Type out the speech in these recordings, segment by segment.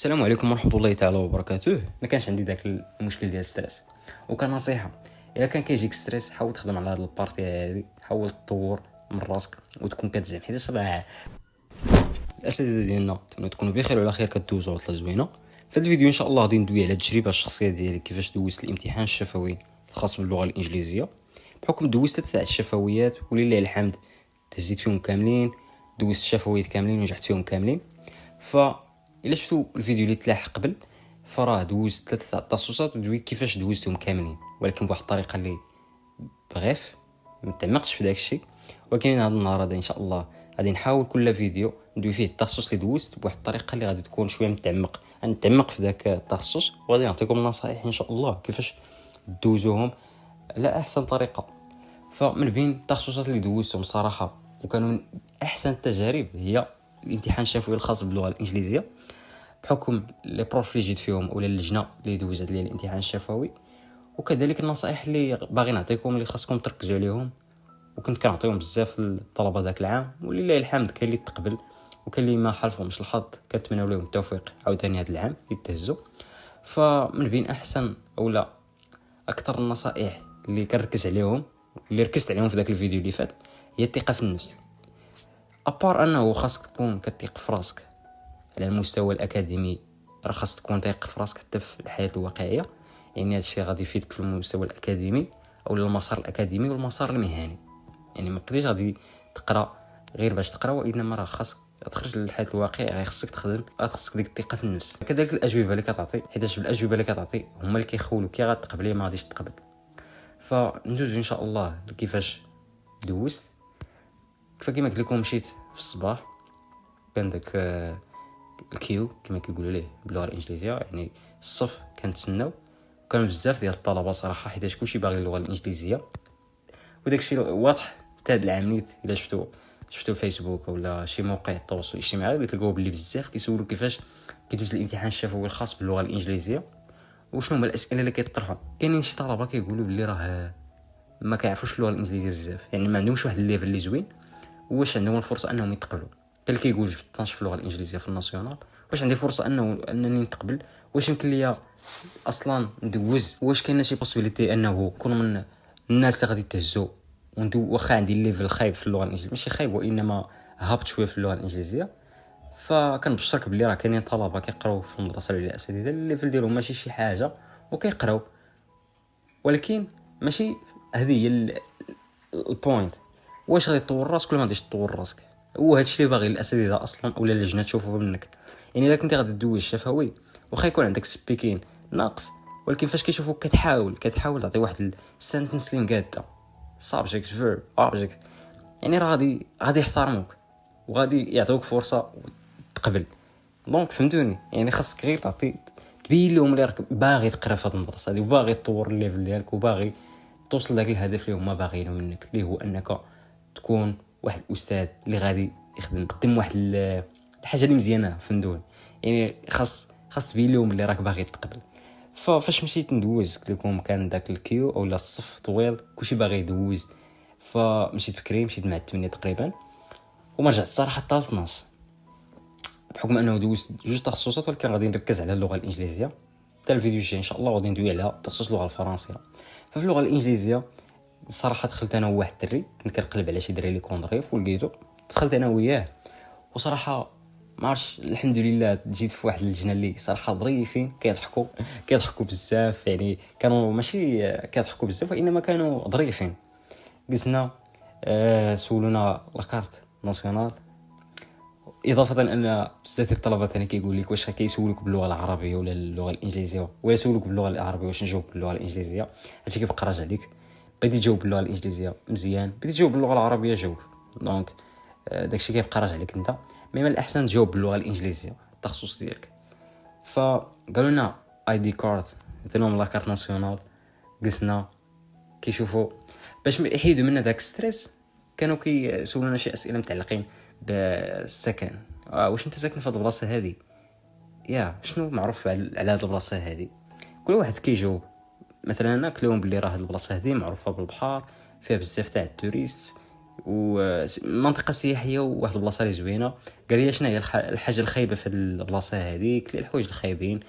السلام عليكم ورحمه الله تعالى وبركاته. ما كانش عندي داك المشكل ديال الستريس، وكان نصيحه الا كان كيجيك ستريس حاول تخدم على هذه البارتي هذه، حاول تطور من راسك وتكون كتزعم، حيت صراحه الاساتذه ديالنا تكونوا بخير وعلى خير، كدوزوا عطله زوينه. في هذا الفيديو ان شاء الله غادي ندوي على التجربه الشخصيه ديالي، كيفاش دوزت الامتحان الشفوي الخاص باللغه الانجليزيه. بحكم دوزت 3 الشفويات ولله الحمد تهزيت فيهم كاملين، دوزت الشفويات كاملين ونجحت فيهم كاملين. الا شفتوا الفيديو اللي تلاح قبل فراه دوزت 3 التخصصات ودويت كيفاش دوزتهم كاملين، ولكن بواحد الطريقه اللي بغيف ما تعمقتش في داك الشيء. ولكن هذا النهار هذا ان شاء الله غادي نحاول كل فيديو ندوي فيه التخصص اللي دوزت بواحد الطريقه اللي غادي تكون شويه متعمق، نتعمق في ذاك التخصص، وغادي نعطيكم نصائح ان شاء الله كيفاش دوزوهم على احسن طريقه. فمن بين التخصصات اللي دوزتهم صراحه وكانوا من احسن التجارب هي الامتحان الشفوي الخاص باللغه الانجليزيه، بحكم لي بروف اللي جيت فيهم اولا اللجنه اللي دوزت لي الامتحان الشفوي، وكذلك النصائح اللي باغي نعطيكم اللي خاصكم تركزوا عليهم، وكنت كنعطيهم بزاف للطلبه ذاك العام، ولله الحمد كاين اللي تقبل وكاين اللي ما حالفهمش الحظ، كنتمنى لهم التوفيق عاوتاني هذا العام يتهزوا. فمن بين احسن اولا اكثر النصائح اللي كنركز عليهم اللي ركزت عليهم في ذاك الفيديو اللي فات هي الثقه في النفس. ابار انه خاصك تكون كتثق في راسك على المستوى الاكاديمي، راه خاصك تكون ثايق في راسك حتى في الحياه الواقعيه، يعني هذا الشيء غادي يفيدك في المستوى الاكاديمي او المسار الاكاديمي والمسار المهني. يعني ما بقيتيش غادي تقرا غير باش تقرا، وانما راه خاصك تخرج للحياه الواقعيه، غير خاصك تخدم، خاصك ديك الثقه في النفس. كذلك الاجوبه اللي كتعطي، حيت بالاجوبه اللي كتعطي هما اللي كيخولوك يا غتقبلي ما غاديش تقبل. فندوز ان شاء الله كيفاش دوزت. فكما قلت لكم مشيت في الصباح، كان داك الكيو كما كيقولوا ليه باللغه الانجليزيه، يعني الصف كنتسناو، وكان بزاف ديال الطلبه صراحه حيت كلشي باغي اللغه الانجليزيه. وداك الشيء واضح حتى هاد العام نيت الا شفتوا فيسبوك ولا شي موقع التواصل الاجتماعي غتلقاو بلي بزاف كيسولوا كيفاش كيدوز الامتحان الشفوي الخاص باللغه الانجليزيه وشنو هما الاسئله اللي كيطرحوا. كاينين شي طلبه كيقولوا بلي راه ما كيعرفوش اللغه الانجليزيه بزاف، يعني ما عندهمش واحد الليفل اللي زوين، واش عندهم الفرصه انهم يتقبلوا. كان كيقول جبت 12 في اللغه الانجليزيه في الناسيونال، واش عندي فرصه انني نتقبل؟ واش يمكن ليا اصلا ندوز؟ واش كاينه شي بوسيبيليتي انه نكون من الناس اللي غادي يتهزوا واخا عندي الليفل خايب في اللغه الانجليزيه، ماشي خايب وانما هابط شويه في اللغه الانجليزيه. فكنبشرك بلي راه كاينين طلبه كيقراو في المدرسه ولا الاساتذه الليفل ديالهم ماشي شي حاجه وكيقراو، ولكن ماشي هذه هي البوينت. واش غادي تطور راسك ولا ما غاديش تطور راسك؟ هو هادشي اللي باغي الاساتذه اصلا اولا اللجنه تشوفوا منك. يعني الا كنتي غادي دوز الشفوي واخا يكون عندك سبيكين ناقص، ولكن فاش كيشوفوك كتحاول تعطي واحد السنتنس اللي مقاده سابجيكت فيرب اوبجيكت، يعني راه غادي يحترموك وغادي يعطوك فرصه تقبل. دونك فهمتوني، يعني خاصك غير تبين لهم اللي راك باغي تقرا في هذه المدرسه هذه وباغي تطور الليفل ديالك وباغي توصل لذاك الهدف اللي هما باغينه منك، اللي هو انك تكون واحد الاستاذ اللي غادي يقدم واحد الحاجه اللي مزيانه. فهمتوني، يعني خاص تبين لهم اللي راك باغي تقبل. فاش مشيت ندوز قلت لكم كان داك الكيو اولا الصف طويل كلشي باغي يدوز، فمشيت بكري، مشيت مع 8 تقريبا وما رجعت الصراحه حتى 12، بحكم انه دوزت 2 تخصصات، ولكن غادي نركز على اللغه الانجليزيه. حتى الفيديو الجاي ان شاء الله غادي ندوي على تخصص اللغه الفرنسيه. ففي اللغه الانجليزيه الصراحه دخلت انا وواحد الدري، كنت كنقلب على شي دري اللي كون ظريف ولقيتو، دخلت انا وياه. وصراحه ما عرفتش الحمد لله جيت في واحد اللجنه اللي صراحه ظريفين، كيضحكوا بزاف، يعني كانوا ماشي كيضحكوا بزاف وانما كانوا ظريفين. جلسنا سولونا لاكارت ناسيونال، اضافه ان بزاف الطلبه ثاني كيقول لك واش كيسولوك باللغه العربيه ولا اللغه الانجليزيه، ولا يسولوك باللغه العربيه واش نجاوب باللغه الانجليزيه. هادشي كيبقى راجع ليك، بغيتي تجاوب باللغه الانجليزيه مزيان، بغيتي تجاوب باللغه العربيه جاوب. دونك داكشي كيبقى راجع لك انت، مي من الاحسن تجاوب باللغه الانجليزيه التخصص ديالك. فقالوا لنا اي دي كارد، عطيناهم لاكارت ناسيونال، جلسنا كيشوفوا باش يحيدوا منا داك ستريس. كانوا كيسولونا شي اسئله متعلقين بالسكن، واش انت ساكن في هذه البلاصه هذه، يا شنو معروف على هذه البلاصه هذه. كل واحد كيجاوب، مثلا انا قلت لهم بلي راه هذه البلاصه هذه معروفه بالبحر، فيها بزاف تاع التوريست، ومنطقه سياحيه وواحد البلاصه اللي زوينه. قال لي شنو هي الحاجه الخايبه في هاد البلاصه هذيك؟ قلت لي الحوايج الخايبين.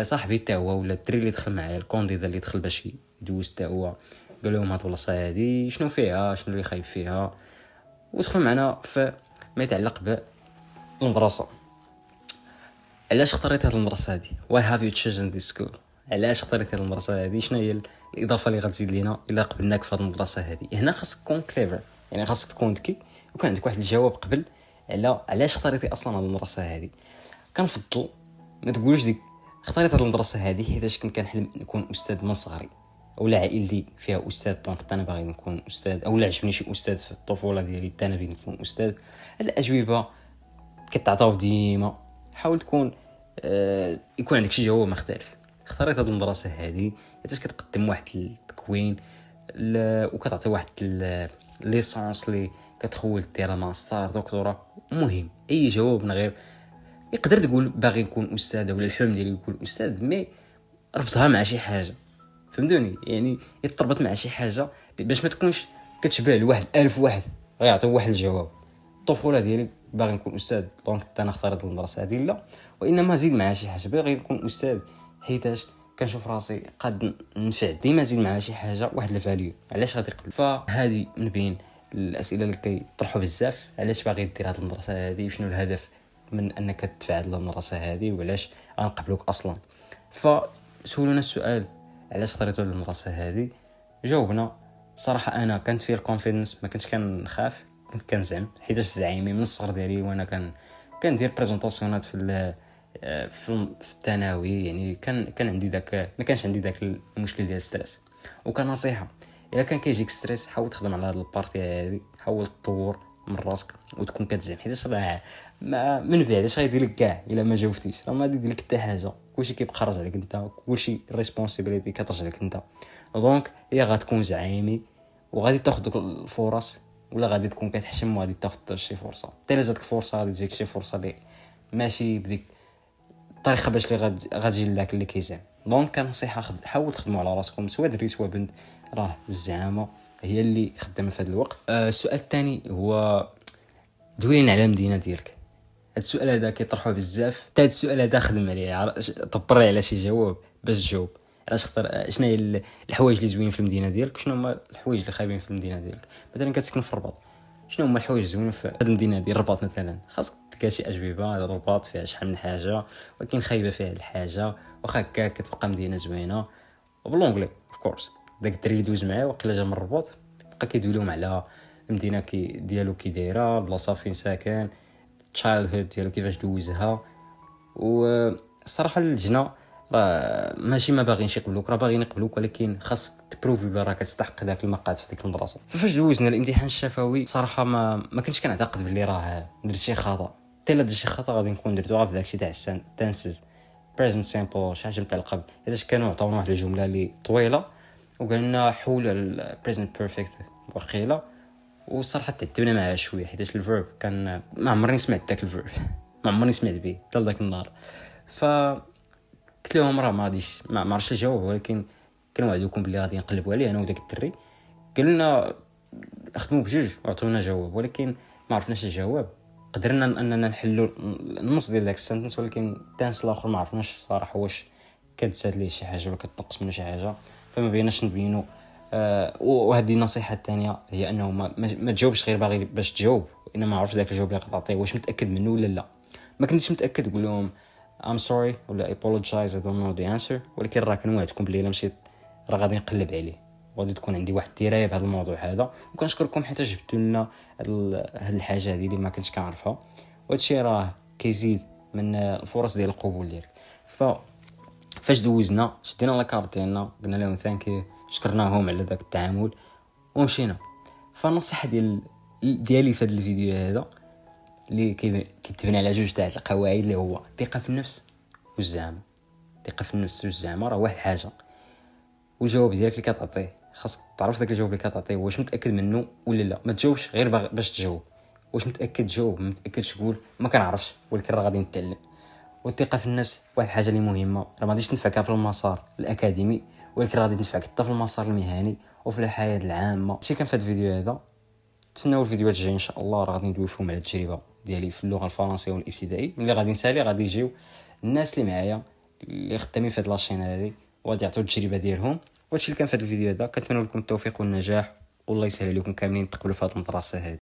صاحبي تا هو ولا الدري اللي دخل معايا الكونديدا اللي دخل باش يدوز تا هو قال لهم هاد البلاصه هادي شنو فيها، شنو اللي خايب فيها، ودخلوا معنا في ما يتعلق بالمدرسه. علاش اختاريت هاد المدرسه هادي؟ واي هاف يو تشوزن ذيس سكول؟ علاش اختاريت هاد المدرسه هادي؟ شنو هي الاضافه اللي غتزيد لينا الا قبلناك في هاد المدرسه هادي؟ هنا خاصك تكون كليفر، يعني خاصك تكون ذكي وكان عندك واحد الجواب قبل على علاش اختاريتي اصلا هاد المدرسه هادي. كنفضل ما تقولوش ديك اختاريت هاد المدرسه هادي حيتاش كنت كنحلم نكون استاذ من صغري، اولا عائلتي فيها استاذ دونك انا باغي نكون استاذ، اولا عجبني شي استاذ في الطفوله ديالي انا باغي نكون استاذ. هاد الاجوبه كتعطاو ديما، حاول تكون يكون عندك شي جواب مختلف. اختاريت هاد المدرسه هادي حيت كتقدم واحد التكوين وكتعطي واحد ليسونس لي كتخول دير ماستر دكتوراه. مهم اي جواب من غير يقدر تقول باغي نكون استاذ ولا الحلم ديالي يكون استاذ، مي ربطها مع شي حاجه، فهمتوني؟ يعني يتربط مع شي حاجه باش ما تكونش كتشبه لواحد 1000 واحد غيعطيو واحد الجواب. الطفوله ديالي باغي نكون استاذ دونك انا اختاريت المدرسه هذه، لا، وانما زيد معها شي حاجه. باغي نكون استاذ حيتاش كنشوف راسي قاد ننفع، ديما زيد معها شي حاجه واحد الفاليو. علاش غادي يقبل؟ فهذه من بين الاسئله اللي كيطرحوا بزاف، علاش باغي دير هذه المدرسه هذه، وشنو الهدف من انك تدفع هذه المدرسه هذه، وعلاش غنقبلوك اصلا. فسولونا السؤال علاش اختاريتو المدرسه هذه، جاوبنا. صراحه انا كانت فيه الكونفيدنس، ما كنتش كنخاف، كنت كنزعم حيتاش زعيمي من الصغر ديالي، وانا كندير بريزونطاسيونات في الثانوي. يعني كان عندي داك، ما كانش عندي داك المشكل ديال الستريس. وكان نصيحه الا كان كيجيك ستريس حاول تخدم على هاد البارتي هذه، حاول تطور من راسك وتكون كتزعم، حيت راه من بعد اش غيدير لك كاع الا ما جاوبتيش؟ راه ما غادي يدير لك حتى حاجه، كلشي كيبقى خارج عليك انت، كلشي ريسبونسابيلتي كترجع لك انت. دونك يا غتكون زعيمي وغادي تاخذ دوك الفرص، ولا غادي تكون كتحشم وغادي تاخذ شي فرصه. حتى الا جاتك فرصه غادي تجيك شي فرصه اللي ماشي بديك الطريقه باش اللي غتجي لذاك اللي كيزعم. دونك كنصيحه حاول تخدموا على راسكم، سواء دري سواء بنت، راه الزعامه هي اللي خدامه في هذا الوقت. السؤال الثاني هو دوين على المدينه ديالك. هاد السؤال هذا كيطرحوه بزاف، حتى هاد السؤال هذا خدم عليه، طبر لي على شي جواب باش تجاوب. علاش اختار؟ شنو هي الحوايج اللي زوينين في المدينه ديالك؟ شنو هما الحوايج اللي خايبين في المدينه ديالك؟ مثلا كتسكن في الرباط، شنو هما الحوايج زوينين في هاد المدينه ديال الرباط؟ مثلا خاصك تلقى شي اجوبه. الرباط فيها شحال من حاجه، ولكن خايبه فيها الحاجه، واخا هكا كتبقى مدينه زوينه. وبالونجلي اوف كورس داك الدري اللي دوز معايا وقيلا جا من الرباط بقى كيدوي لهم على المدينه ديالو كي دايره، بلاصه فين ساكن، تشايلد هود ديالو كيفاش دوزها. والصراحه اللجنه راه ماشي ما باغينش يقبلوك، راه باغيين يقبلوك، ولكن خاصك تبروفي بلي راك تستحق داك المقعد في ديك المدرسه. فاش دوزنا الامتحان الشفوي صراحه ما كنتش كنعتقد بلي راه درت شي خطا. حتى الا درت شي خطا غادي نكون درتو غير في داكشي تاع التنسز بريزنت سامبل، شي حاجه متعلقه حيتاش كانوا عطاونا واحد الجمله اللي طويله وقال لنا حول البريزنت بيرفكت وقيله. وصراحه تعذبنا معها شويه حيتاش الفيرب كان ما عمرني سمعت داك الفيرب، ما عمرني سمعت به حتى داك النهار. ف قلت لهم راه ما غاديش، ما عرفتش الجواب، ولكن كنوعدكم بلي غادي نقلبوا عليه انا وداك الدري. قال لنا خدموا بجوج وعطونا جواب، ولكن ما عرفناش الجواب. قدرنا اننا نحلوا النص ديال داك السنتنس، ولكن التانس الاخر ما عرفناش صراحه واش كتزاد ليه شي حاجه ولا كتنقص منه شي حاجه، فما بيناش نبينوا. وهذه النصيحه الثانيه هي انه ما تجاوبش غير باغي باش تجاوب، وانما عرف داك الجواب اللي غتعطيه واش متاكد منه ولا لا. ما كنتش متاكد قول لهم I'm sorry ولا apologize I don't know the answer، ولكن راه كنوعدكم بلي الا مشيت راه غادي نقلب عليه، وغادي تكون عندي واحد الدرايه بهذا الموضوع هذا. وكنشكركم حيت جبتوا لنا هاد الحاجه هذه اللي ما كنتش كنعرفها، وهذا الشيء راه كيزيد من الفرص ديال القبول ديالك. فاش دوزنا شدينا لاكارت ديالنا قلنا لهم ثانك، شكرناهم على داك التعامل ومشينا. فالنصيحه ديالي في هذا الفيديو هذا اللي كيتبنى على جوج تاع القواعد، اللي هو الثقه في النفس والزعامه. الثقه في النفس والزعامه راه واحد حاجه، والجواب ديالك اللي كتعطيه خاصك تعرف داك الجواب اللي كتعطيه واش متاكد منه ولا لا. ما تجاوبش غير باش تجاوب، واش متاكد جاوب، ما متاكدش قول ما كنعرفش، ولكن راه غادي نتعلم. والثقه في النفس واحد الحاجه اللي مهمه، راه ما غاديش تنفعك في المسار الاكاديمي، ولكن راه غادي تنفعك حتى في المسار المهني وفي الحياه العامه. شي كان في هذا الفيديو هذا، تسناو الفيديوهات الجايه ان شاء الله، راه غادي ندوي فيهم على التجربه ديالي في اللغه الفرنسيه والابتدائي. ملي غادي نسالي غادي يجيو الناس اللي معايا اللي خدامين في هاد لاشين هادي وغادي يعطيو التجربه ديالهم. وهادشي اللي كان في هذا الفيديو هذا. كنتمنى لكم التوفيق والنجاح، والله يسهل عليكم كاملين تقبلوا في هذه المدرسه هذه.